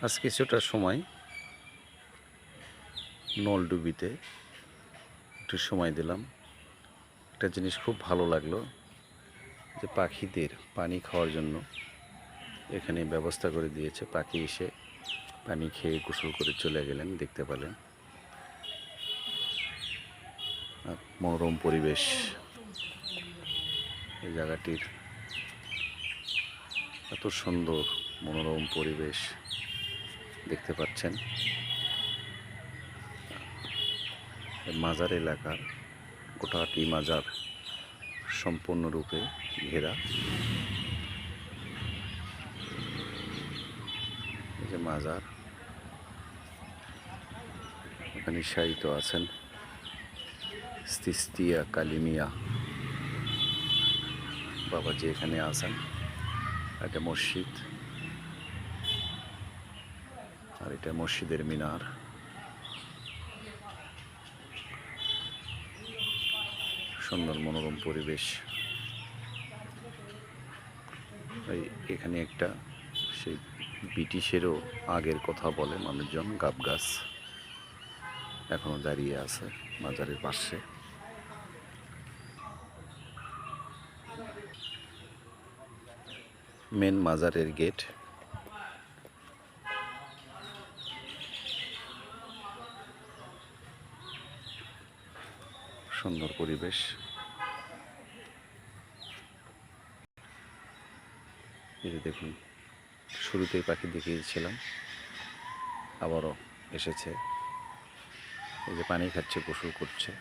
আজ কিছুটা সময় নলডুবিতে একটু সময় দিলাম। একটা জিনিস খুব ভালো লাগলো যে পাখিদের পানি খাওয়ার জন্য এখানে ব্যবস্থা করে দিয়েছে। পাখি এসে পানি খেয়ে গোসল করে চলে গেলেন, দেখতে পেলেন। আর মনোরম পরিবেশ এই জায়গাটির, এত সুন্দর মনোরম পরিবেশ দেখতে পাচ্ছেন। মাজার এলাকার গোটাটি মাজার সম্পূর্ণরূপে ঘেরা। এই যে মাজার, এখানে শায়িত আছেন চিশতিয়া কালিমিয়া বাবাজি, এখানে আছেন। এটা মসজিদ, আর এটা মসজিদের মিনার। সুন্দর মনোরম পরিবেশ। এখানে একটা সেই ব্রিটিশেরও আগের কথা বলে মানুষজন। গাব গাছ এখনো দাঁড়িয়ে আছে মাজারের পাশে। মেন মাজারের গেট। সুন্দর পরিবেশ। এই যে দেখুন, শুরুতেই পাখি দেখিয়েছিলাম, আবারও এসেছে। এই যে পানি খাচ্ছে, গোসল করছে।